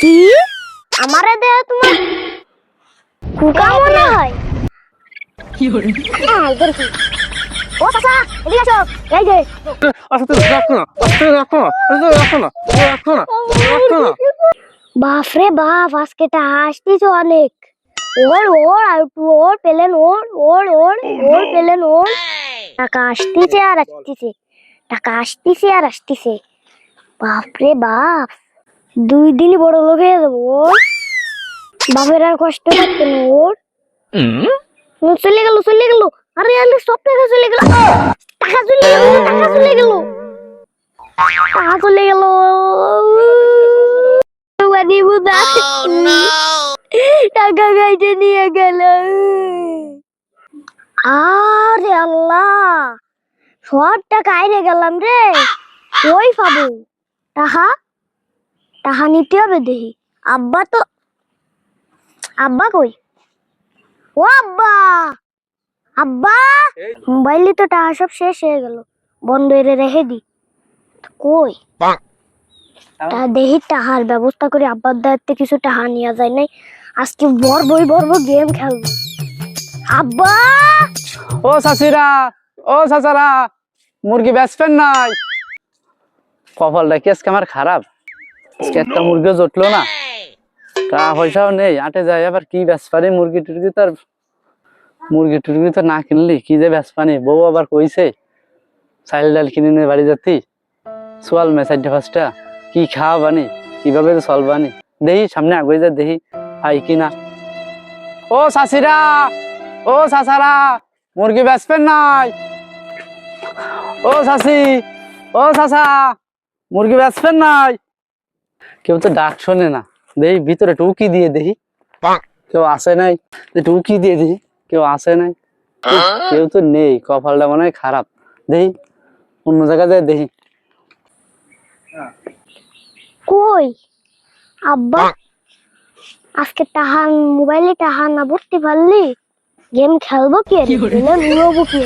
কি আমারে দেয়া তোমার কুকা মনে হয়? কি হরে এদের কি? ও চাচা এদিকে আসো। এই যে আস্তে রাখো না, আস্তে রাখো না, আস্তে রাখো না, রাখো না, রাখো না। বাপ রে বাপ, আজকেটা হাসতিস অনেক। ওর ওর আর একটু ওর পেলেন ওর ওর ওর ওর পেলেন ওর। টাকা আসতিছে আর আসতিছে, টাকা আসতিছে আর আসতিছে। বাপ রে বাপ, 2 দিনই বড় লোক হয়ে যাবো ওর। বাপের আর কষ্ট করতে না ওর। ও চলে গেল চলে গেল। আরে আরে সব টাকা চলে গেল, টাকা চলে গেল, টাকা চলে গেল, টাকা চলে গেল। বাড়ি বুদা টাকা গাইতে নিয়ে গেল। আরে আল্লাহ, সব টাকা আইরে গেলাম রে। ওই পাবো টাকা, টাকা নিতে হবে দেখি। আব্বা তো, আব্বা কই? ও আব্বা, আব্বা মোবাইলে তো টাকা সব শেষ হয়ে গেল, বন্ধ করে রেখে দি। কই তা দেখি টাকার ব্যবস্থা করে আব্বার দায়িত্বে কিছু টাকা নিয়ে যায় নাই। আজকে বড় গেম খেলবো। আব্বা ও চাচিরা, ও চাচারা, মুরগি বেচবেন নাই? কপালটা কি আজকে আমার খারাপ, আজকে একটা মুরগিও জুটলো না, টাকা পয়সাও নেই, আটে যায় আবার কি বেচপানি মুরগি টুরগি। তার মুরগি টুরগি তো না কিনলি কি যে বেচপানি। বউ আবার কইছে চাইল ডাল কিনে নিয়ে বাড়ি যাতি, সোয়াল মে 4-5টা কি খাওয়া বানি, কিভাবে চলবানি। দেখি সামনে আগে যা দেখি আই কিনা। ও চাচিরা, ও চাচারা, মুরগি বেচবেন নাই? ও চাচি, ও চাচা, মুরগি বেচবেন নাই? কেউ তো ডাক শোনে না। দেখি ভিতরে টুকি দিয়ে দেখি কেউ আসে নাই, টুকি দিয়ে দেখি কেউ আসে নাই, কেউ তো নেই। কপালটা মনে হয় খারাপ। দেখি অন্য জায়গায় যাই দেখি। কই আব্বা, আজকে টাকা মোবাইলে টাকা না ভরতে পারলি গেম খেলবো কি উড়বো কি?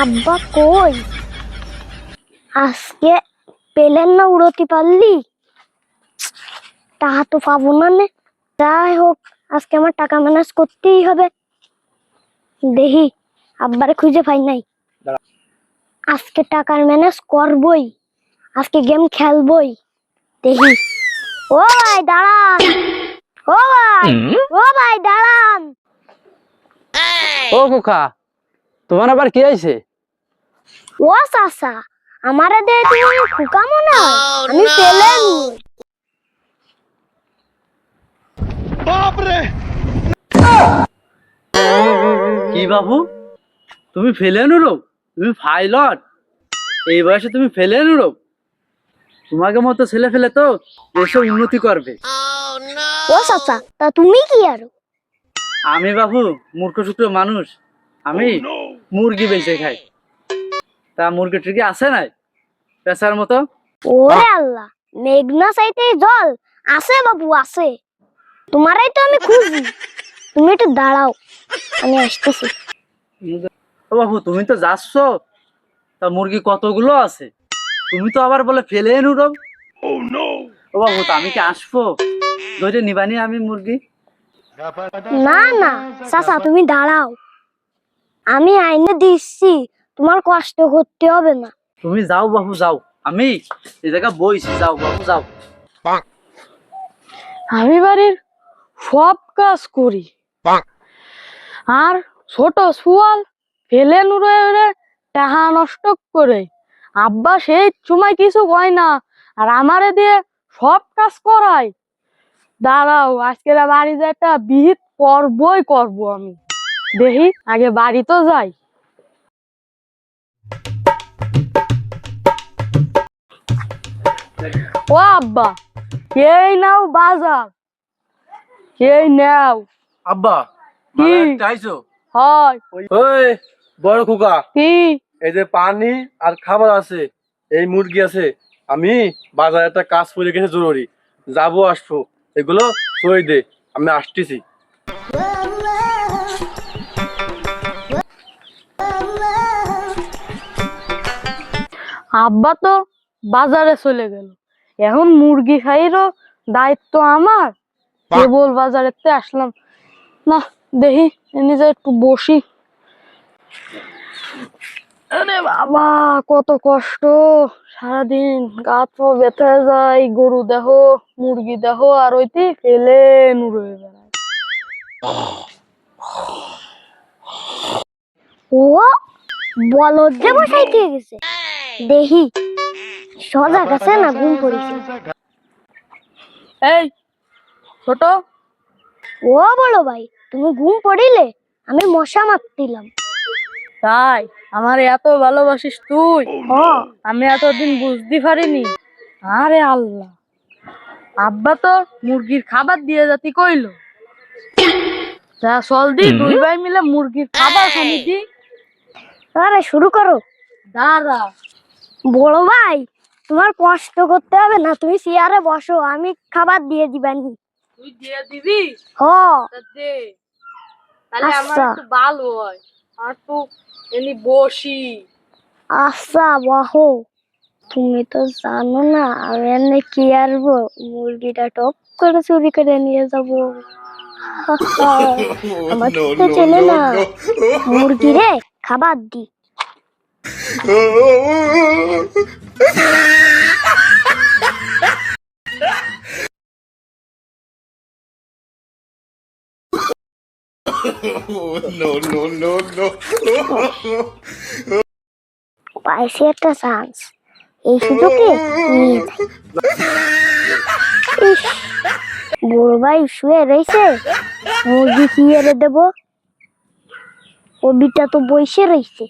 আব্বা কই, আজকে পেলেন না উড়তে পারলি, টাকা তো পাবো না নে। যাই হোক, আজকে আমার টাকা ম্যানেজ করতেই হবে। দেখি আব্বারে খুঁজে পাই নাই, আজকে টাকার ম্যানেজ করবই, আজকে গেম খেলবই। দেখি। ও ভাই দাঁড়ান, ও ভাই, ও ভাই দাঁড়ান। ও খোকা, তোমার আবার কি হয়েছে? ও চাচা, আমারে দিয়ে তুমি খোকা মনে হয়, আমি পেলেন। কি বাবু, তুমি ফেলে নুরো? তুমি পাইলট? এই বয়সে তুমি ফেলে নুরো? তোমাকে মতো ছেলে ফেলে তো দেশে উন্নতি করবে। ও চাচা, তা তুমি কি আরো? আমি বাবু মূর্খ শুক্র মানুষ, আমি মুরগি বেঁচে খাই। তা মুরগি টুরগি আছে নাই পেশার মতো? ওরে আল্লাহ, মেঘনা চাইতে জল আছে বাবু, আছে। তোমারই তো আমি খুঁজি, তুমি একটু দাঁড়াও, আমি আসতেছি। ও বাবু তুমি তো যাচ্ছ, তা মুরগি কতগুলো আছে? তুমি তো আবার বলে ফেলে নুরো। ও বাবু তা আমি কি আসবো ধরে নিবানি আমি মুরগি? না না চাচা, তুমি দাঁড়াও, আমি আইনে দিচ্ছি, তোমার কষ্ট করতে হবে না। তুমি যাও বাবু যাও, আমি এই জায়গা বইছি, যাও বাবু যাও। আমি বাড়ির সব কাজ করি, আর ছোট সুয়াল ফেলে নুরে টাকা নষ্ট করে। আব্বা সেই সময় কিছু কয় না, আর আমারে দিয়ে সব কাজ করাই। দাঁড়াও, আজকের বাড়ি যে একটা বিহিত করবই করবো আমি। দেখি আগে বাড়ি তো যাই। ও আব্বা, এই নাও বাজার, এই নাও। আব্বা কি চাইছো? হয়? ওই বড় খোকা, কি? এই যে পানি আর খাবার আছে, এই মুরগি আছে, আমি বাজারে একটা কাজ পড়ে গেছে জরুরি, যাবো আসবো, এগুলো তুই দে, আমি আসতেছি। আব্বা তো বাজারে চলে গেল, এখন মুরগি খাইরও দায়িত্ব আমার। কেবল বাজারেতে আসলাম, না দেখি নিজে একটু বসি। আরে বাবা কত কষ্ট, সারাদিন গা তো ব্যথা যায়, গরু দেহ মুরগি দেহ আর ওইটি ফেলে নুড়ে বেড়ায়। ও বলদ যে বসাইতে গেছে, দেখি সজাগ আছে না ঘুম পড়েছে। এই ছোট, ও বড় ভাই, তুমি ঘুম পড়িলে? আমি মশা মারতিলাম। তাই আমার এত ভালোবাসিস তুই? হ, আমি এতদিন বুঝতে পারিনি। আরে আল্লাহ, আব্বা তো মুরগির খাবার দিয়ে যাতি কইলো। যা চল দি দুই ভাই মিলে মুরগির খাবার খানি দি। আরে শুরু করো। দাঁড়া, বড় ভাই, তোমার কষ্ট করতে হবে না, তুমি চেয়ারে বসো, আমি খাবার দিয়ে দিবানি। তুই দিয়ে দিবি? হ, তা দে, তাহলে আমার আচ্ছা একটু ভালো হয়। আর তো এমনি বসি। আচ্ছা বাহো। তুমি তো জানো না আমি এনে কি আরবো, মুরগিটা টপ করে চুরি করে নিয়ে যাবো। আমার তো চেনে না, মুরগি রে খাবার দি। পাইছি একটা চান্স, এই সুযোগে নিয়ে যাই। ইস, বড় ভাই শুয়ে রয়েছে, মুরগি কি এনে দেব? কবিটা তো বসে রয়েছে,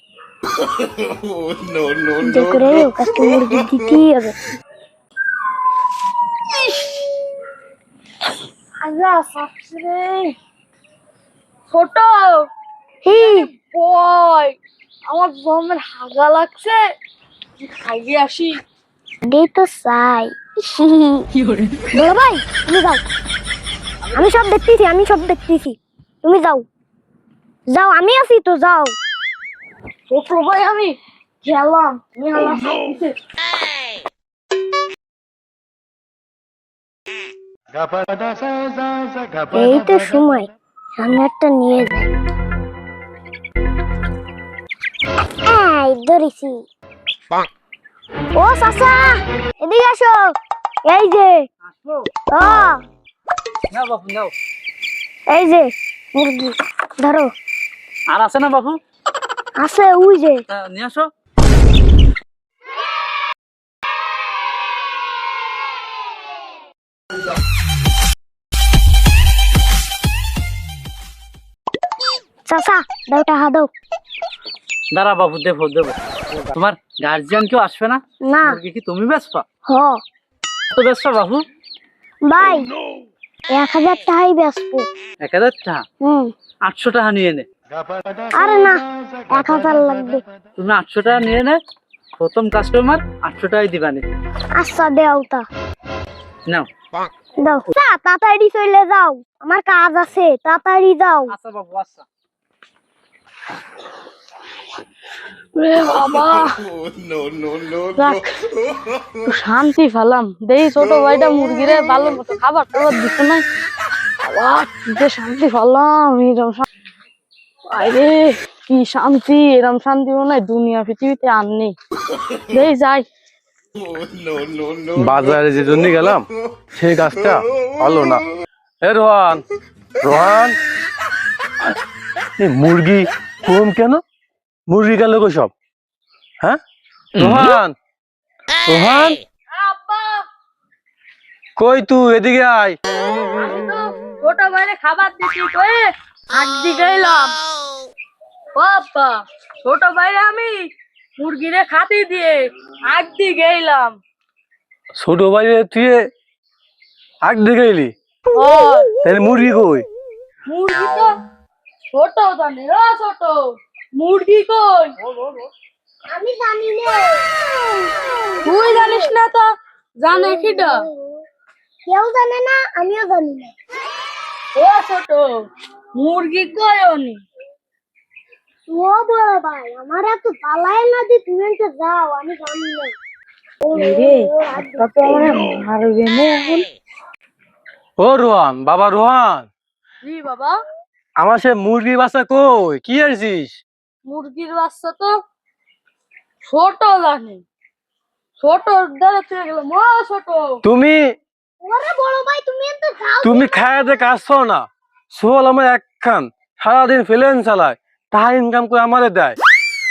যে করে হোক আজকে মুরগি দিতেই হবে। আগা সাপরে ছোট, হি, বয় আমার বমের হাগা লাগছে, খাইয়ে আসি। দে তো চাই। বড় ভাই তুমি যাও, আমি সব দেখতেছি, আমি সব দেখতেছি, তুমি যাও। যাও, আমি আছি তো, যাও। ছোট ভাই আমি গেলাম, আমি আমার সাথে। এই তো সময়, সামনে একটা নিয়ে যাই। এই ধরেছি। ও চাচা, এদিকে আসো। এই যে, আসবো? ও নাও বাপু নাও। এই যে মুরগি ধরো। আর আছে না বাপু? আছে ওই যে। নিয়ে আসো। চাচা দাও, টাকা দাও। দাঁড়া বাবু, দেবো দেবো। তোমার গার্জিয়ান কেউ আসবে না? না। মুরগি কি তুমি বেচবা? হ তো বেচবা বাবু? ভাই, 1000 টাকাই বেচবো। 1000 টাকা? 800 টাকা নিয়ে নে। আরে না, 1000 লাগবে। তুমি 800 টাকা নিয়ে নে, প্রথম কাস্টমার 800 টাকাই দিবানি। আচ্ছা দেও তা। নাও। দাও তাড়াতাড়ি চলে যাও, আমার কাজ আছে, তাড়াতাড়ি যাও। আচ্ছা বাবু, আচ্ছা। রে বাবা, যাক, একটু শান্তি পেলাম। দেখি ছোট ভাইটা মুরগিরে ভালো মতো খাবার টাবার দিতে নাই। বাবা কি যে শান্তি পেলাম, আরে কি শান্তি, এরম শান্তি মনে হয় দুনিয়া পৃথিবীতে আর নেই। দেখি যাই। বাজারে যে জন্য গেলাম সেই গাছটা ভালো না। এ রোহান, রোহান, এই মুরগি কম কেন? মুরগি গেল গো সব। হ্যাঁ রোহান, রোহান, আব্বা, কই তুই? এদিকে আয়। আমি তো ছোট ভাইরে খাবার দিতে কয়ে হাত দিয়ে গেলাম। বাবা, ছোট ভাইরে আমি মুরগিরে খাতি দিয়ে হাত দিয়ে গেলাম। ছোট ভাই তুই আগ দিকে এলি, ও তাহলে মুরগি কই? মুরগি তো ছোট জানে, ও ছোট মুরগি কই? আমি জানি না। তুই জানিস না তো জানে কিডা? কেউ জানে না, আমিও জানি না। ও ছোট মুরগি কই উনি? ও বড় ভাই, আমার এত পালায় না দি, তুমি তো যাও, আমি জানি না। রে, আজকে তো আমার মারবে না এখন। ও রোহান, বাবা রোহান, জি বাবা। আমার সে মুরগির বাচ্চা কই? কি আছিস? মুরগির বাচ্চা তো ছোট জানি, ছোট দ্বারা চলে গেল, মা ছোট। তুমি ওরে বড় ভাই তুমি এত খাও তুমি খায় দে কাজ করো না। সোল আমার একখান সারাদিন ফেলেন চালায়, টাকা ইনকাম করে আমারে দেয়।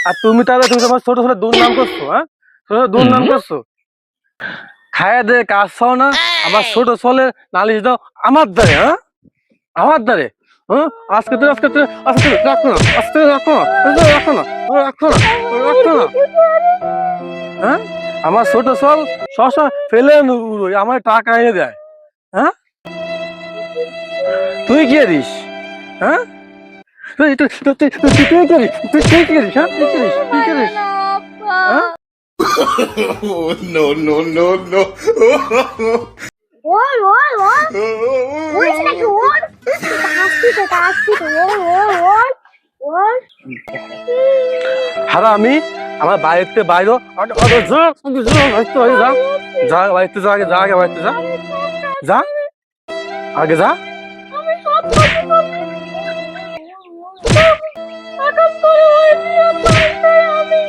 আর তুমি তাহলে তুমি তোমার ছোট ছোট দুর্নাম করছো, হ্যাঁ? ছোট দুর্নাম করছো। খায় দে কাজ করো না, আবার ছোট ছোলের নালিশ দাও আমার দ্বারে, হ্যাঁ? আমার দ্বারে, হ্যাঁ? আজকে রাখো না, আজকে রাখো না, রাখো না, রাখো না, রাখো না, হ্যাঁ? আমার ছোট ছোল সবসময় ফেলে আমার টাকা এনে দেয়, হ্যাঁ? তুই কি করিস, হ্যাঁ? তুই কি করিস, তুই কি করিস, হ্যাঁ? তুই কি করিস, তুই কি করিস, হ্যাঁ? No, no, no, no. ওর ওর ওর ওর নাকি ওর হাসি তো ওর ওর ওর ওর হারা আমি আমার বাড়িতে বাইরে যা বাড়িতে যা, আগে যা, আগে বাড়িতে যা, যা আগে যা। আমি সব করতে পারি, আকাশ করে হয়নি আমি,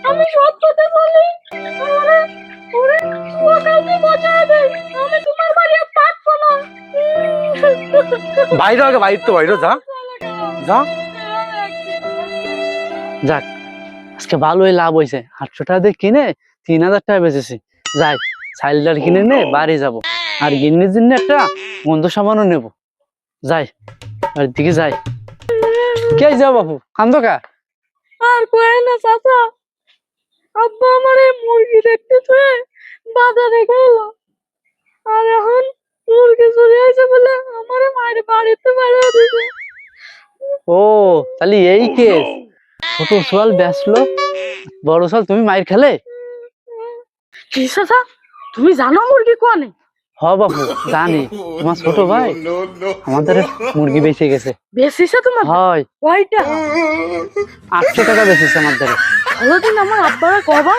আমি সব করতে পারি। ওরে ওরে ওকে বাঁচায় দে, আমি তোমার বাড়ি আর থাকবো না। বাইরে আগে বাড়িতে বাইরে যা, যা। যাক, আজকে ভালোই লাভ হয়েছে। 800 টাকা দিয়ে কিনে 3000 টাকা বেচেছি। যাই, সাইলডার কিনে নে বাড়ি যাব। আর গিন্নির জন্য একটা গন্ধ সাবানও নেব। যাই, বাড়ির দিকে যাই। কে যাও বাপু, কান্দকা? আর কয় না চাচা, আব্বা আমার এই মুরগি দেখতে ছুঁয়ে বাজারে গেল, আর এখন মুরগি চুরি হয়েছে বলে আমার মায়ের বাড়িতে বাড়িয়ে দিছে। ও, তাহলে এই কেস। ছোট সোয়াল বেচলো, বড় সোয়াল তুমি মায়ের খেলে? কি চাচা, তুমি জানো মুরগি কোয়ানে? হ বাপু, জানি। তোমার ছোট ভাই No, no. আমাদের মুরগি বেঁচে গেছে। বেশিছে তোমার? হয়, কয়টা? 800 টাকা বেচেছে আমাদের। ভালো দিন আমার আব্বারা কবা